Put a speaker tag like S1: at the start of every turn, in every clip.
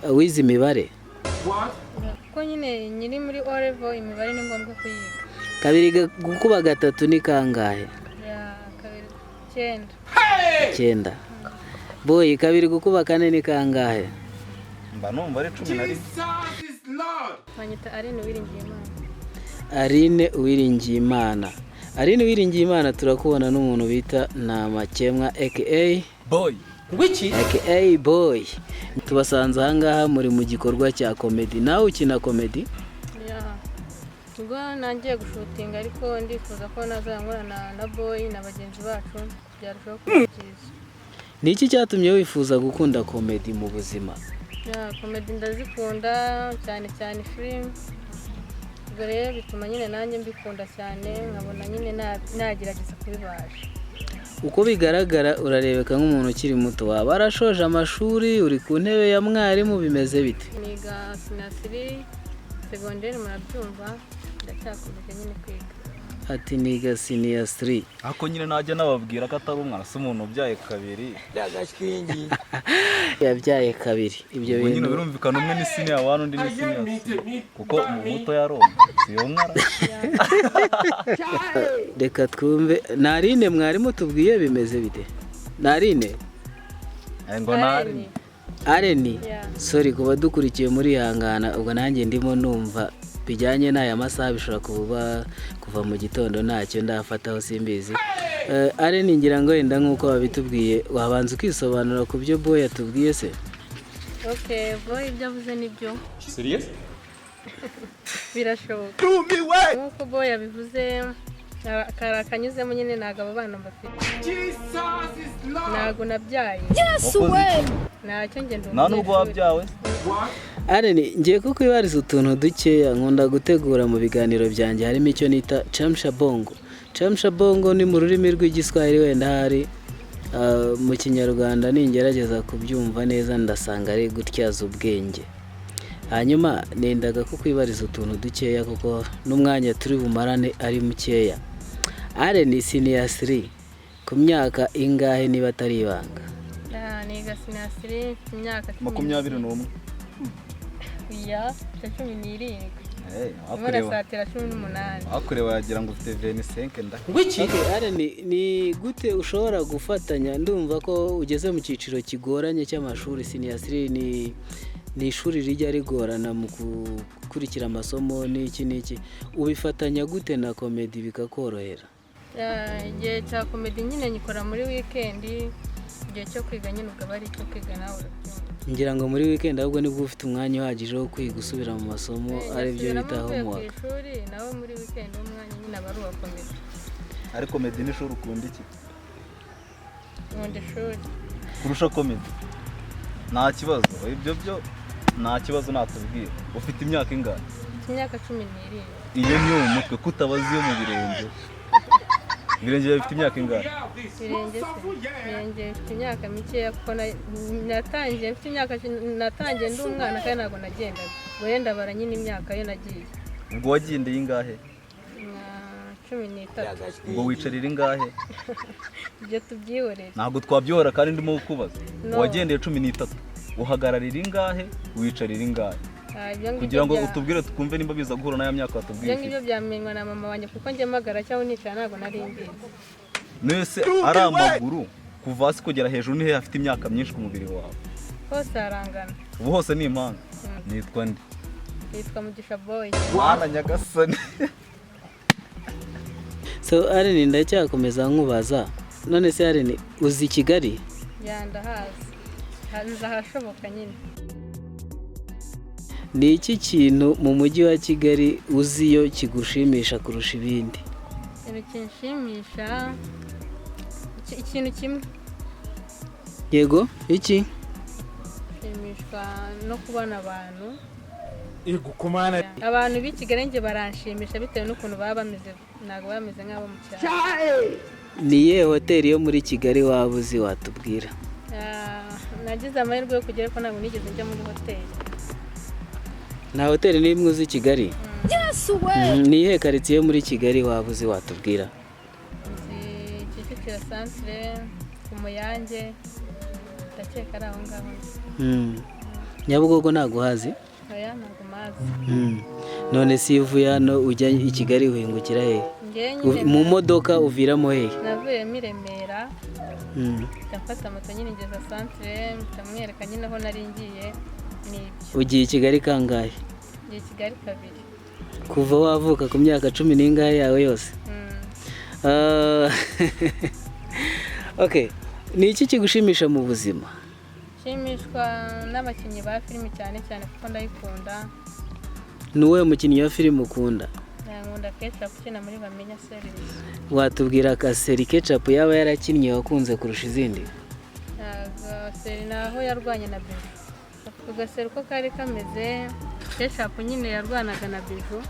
S1: wize imibare
S2: ko nyine nyiri muri O-level imibare ni ngombwa kuyiga.
S1: kabiri gukuba gatatu ni kangahe?
S2: Ya kabiri 9.
S1: 9. Boy, kabiri gukuba kane ni kangahe?
S3: mba numva ari 11.
S2: Banyita Aline Uwiringiyimana.
S1: Aline Uwiringiyimana. Aline Uwiringiyimana turakubona n'umuntu bita Namakemwa aka
S3: Boy.
S1: Wiki? aka Boy. Tubasanze ahangaha muri mu gikorwa cya comedy. Nawe ukina comedy?
S2: Ya. Ubwo nangiye gushutinga ariko ndifuza ko nazankorana na Boy na bagenzi bacu byarushaho kubikiza.
S1: Ni iki cyatumye wifuza gukunda comedy mu buzima?
S2: Ya, comedy ndazikunda cyane film. Ubwo rero bituma nyine nanjye mbikunda cyane nkabona nyine nagerageza kubibasha.
S1: Uko bigaragara urarebeka nk'umuntu ukiri muto, waba arashoje amashuri, uri ku ntebe ya mwarimu, bimeze bite?
S2: Niga sinasiri secondaire murabyumva, ndacyakomeje nyine kwiga.
S1: Ati niga senior 3.
S3: Ako nyine najya nababwira ko atari umwana se umuntu ubyaye kabiri.
S1: Yabyaye kabiri. Ibyo
S3: bintu nyine
S1: bintu
S3: birumvikana umwe ni senior 1 undi ni senior 3. Kuko umuto yaronka siyo nkara.
S1: Reka twumve. Narine mwarimu tubwiye bimeze bite? Narine?
S3: Ngo nari.
S1: Areni. Sorry kuba dukurikiye muri hangana ubwo nanjye ndimo numva bijyanye n'aya masaha bishobora kuva mu gitondo ntacyo ndafataho simbizi. Areni ngira ngo wenda nk'uko babitubwiye wabanza ukisobanura ku byo Boy yatubwiye se?
S2: Okay, Boy ibyo avuze nibyo.
S3: Serious?
S2: Birashoboka. Nk'uko Boy yabivuze karakanyuzemo nyine nagabo bana mbafite. Nago nabyaye.
S4: Yes way.
S2: Nacyo ngendo.
S3: Nta nubwo wabyawe.
S1: Areni ngiye kukwibariza utuntu dukeya nkunda gutegura mu biganiro byanjye harimo icyo nita chamsha bongo. Chamsha bongo ni mu rurimi rw'igiswahili wenda hari mu kinyarwanda ningerageza kubyumva neza ndasanga ari gutyaza ubwenge. Hanyuma nendaga kukwibariza utuntu dukeya kuko n'umwanya turi bumarane ari mukeya. Areni senior 3 ku myaka ingahe niba atari ibanga?
S2: Niga senior 3 ku myaka
S3: 21.
S2: Ya, 17.
S3: Akureba
S2: satira 18.
S3: akureba yagira ngo ufite 25 nda.
S1: Wiki? Areni ni gute ushobora gufatanya? Ndumva ko ugeze mu cyiciro kigoranye cy'amashuri. Senior 3 ni ishuri rijya rigorana mu gukurikira amasomo n'iki ubifatanya gute na comedy bikakorohera?
S2: Igihe cya comedy nyine nyikora muri weekend, igihe cyo kwiga nyine ubwo bari cyo kwiga nawe urabyumva.
S1: Ngira ngo muri weekend ahubwo nibwo ufite umwanya uhagije wo kwiga usubira mu masomo ari byo bitaho mu
S2: waka. Nawe muri weekend umwanya nyine abari uwa comedy.
S3: Ari comedy ni shuri ukunda iki?
S2: Nkunda ishuri.
S3: Kurusha comedy? Nta kibazo. Ibyo byo nta kibazo natubwira. Ufite imyaka ingahe?
S2: Imyaka 17.
S3: Iyo ni umutwe kutabazi yo mu birenge. Birenge bifite imyaka ingahe?
S2: Birenge bifite imyaka mikeya kuko natangiye mfite imyaka natangiye ndi umwana kandi ntabwo nagendaga. Wenda baranyine imyaka yo nagiye.
S3: Ubwo wagendeye ingahe?
S2: 13.
S3: Ubwo wicarira ingahe?
S2: Ibyo tubyihorera.
S3: Ntabwo twabyihora kandi ndimo kukubaza. Wagendeye 13. Uhagararira ingahe? Wicarira ingahe? Kugira ngo utubwire tukumve nimba biza guhura n'aya myaka watubwiye.
S2: Ibyo ngibyo byamenywa na mama wanjye kuko njye magara cyangwa nicara ntabwo nari mbizi.
S3: Nese ari amaguru kuva hasi kugera hejuru nihe afite imyaka myinshi ku mubiri wawe?
S2: Hose arangana.
S3: Ubu hose ni impanga. Nitwa nde?
S2: Nitwa Mugisha Boy.
S3: Mwana nyagasani.
S1: So Areni ndacyakomeza nkubaza. None se Areni uzi Kigali?
S2: Ya ndahazi. Hanze ahashoboka nyine.
S1: Ni iki kintu mu mujyi wa Kigali uziyo kigushimisha kurusha ibindi?
S2: Ikintu kinshimisha ikintu kimwe.
S1: Yego, iki?
S2: Shimishwa no kubona abantu.
S4: Gukumana
S2: Abantu b'i Kigali nge baranshimisha bitewe n'ukuntu baba bameze, ntabwo bameze nk'abo mu cyaro.
S1: Ni ye hoteli yo muri Kigali waba uzi watubwira?
S2: Nagize amahirwe yo kugera ko ntabwo nigeze njya muri hoteli.
S1: Nta hoteli n'imwe uzi Kigali?
S4: Yes way.
S1: Ni ye quartier yo muri Kigali waba uzi watubwira?
S2: Kicukiro centre, ku Muyange, ndakeka ari aho ngaho.
S1: Nyabugogo ntago hazi?
S2: Oya ntabwo mazi.
S1: None si uvuye hano ujya i Kigali uhingukira he? Mu modoka uviramo he?
S2: Navuyemo i Remera ndafata moto nyine ngeza centre ndamwereka nyine aho nari ngiye n'ibyo.
S1: Ugiye i Kigali kangahe?
S2: Ngiye i Kigali kabiri.
S1: Kuva wavuka ku myaka 10 n'ingahe yawe yose? Okay, ni iki kigushimisha mu buzima?
S2: Nshimishwa n'abakinnyi ba filime cyane cyane kuko ndayikunda.
S1: Ni uwuhe mukinnyi wa filime ukunda?
S2: Nkunda Ketchup ukina muri Bamenya series.
S1: Watubwira ka seri Ketchup yaba yarakinnye wakunze kurusha izindi?
S2: Seri naho yarwanye na Biju. Ugasera uko kari kameze, Ketchup nyine yarwanaga na Biju.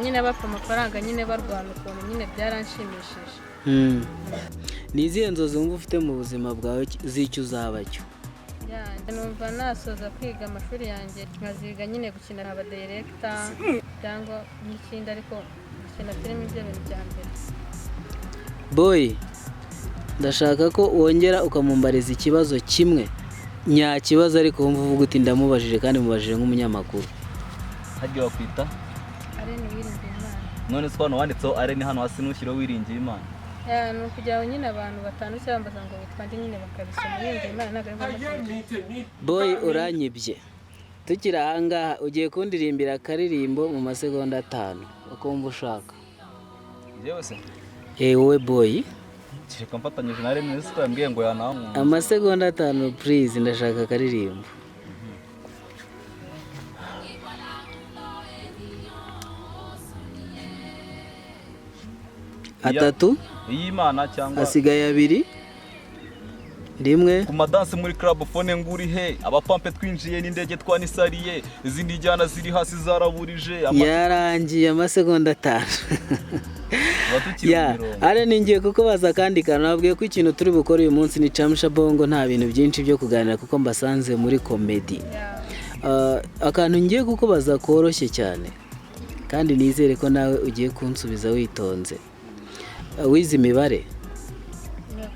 S2: Nyine bapfa amafaranga nyine barwana ukuntu nyine byaranshimishije.
S1: Ni izihe nzozi wumva ufite mu buzima bwawe z'icyo uzaba cyo?
S2: Numva nasoza kwiga amashuri yanjye nkaziga nyine gukina aba director cyangwa n'ikindi ariko gukina filime ibyo bintu bya mbere.
S1: Boy, ndashaka ko wongera ukamumbariza ikibazo kimwe. Nya kibazo ariko wumva uvuga uti ndamubajije kandi mubajije nk'umunyamakuru.
S3: Hagiye wakwita?
S2: Arene Wiringiye Imana.
S3: None se hano wanditseho Arene hano hasi nushyiro Wiringiye Imana.
S2: Ni ukugira ngo nyine abantu batanu cyangwa bambaza ngo witwa ndi nyine bakabisoma Wiringiye Imana ntabwo ari ngombwa.
S1: Boy, uranyibye. Tukiri ahangaha ugiye kundirimbira akaririmbo mu masegonda 5 ukumva ushaka.
S3: Yewe se?
S1: Wowe Boy.
S3: Kireka mfatanyije na Arene nese yambwiye ngo yanamwe.
S1: Amasegonda 5 please ndashaka akaririmbo. Atatu?
S3: Iy'Imana cyangwa
S1: asigaye 2 rimwe
S3: ku madanse muri club phone nguri he abapampe twinjiye n'indege twanisariye izindi njyana ziri hasi zaraburije
S1: yarangiye amasegonda 5. Are ningiye kuko baza kandi kanabwiye ko ikintu turi bukora uyu munsi ni Chamsha Bongo, nta bintu byinshi byo kuganira kuko mbasanze muri comedy. Akantu ngiye kuko baza koroshye cyane kandi nizere ko nawe ugiye kunsubiza witonze. Wize imibare?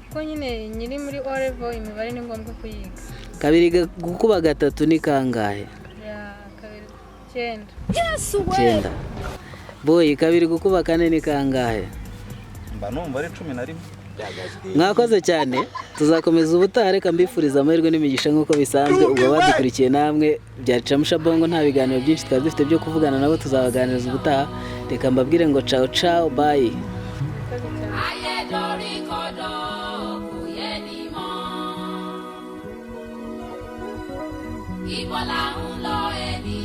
S2: Kuko nyine nyiri muri O-level imibare ni ngombwa kuyiga.
S1: Kabiri gukuba 3 ni kangahe?
S2: Kabiri 9.
S4: Yes we.
S1: Boy, kabiri gukuba 4 ni kangahe?
S3: Mba numva ari 11.
S1: Mwakoze cyane, tuzakomeza ubutaha, reka mbifuriza amahirwe n'imigisha nk'uko bisanzwe. Ubwo badukurikiye namwe bya Chamsha Bongo, nta biganiro byinshi twari dufite byo kuvugana nabo, tuzabaganiriza ubutaha. Reka mbabwire ngo ciao ciao, bye.
S5: Ibola ń lọ ènìyàn.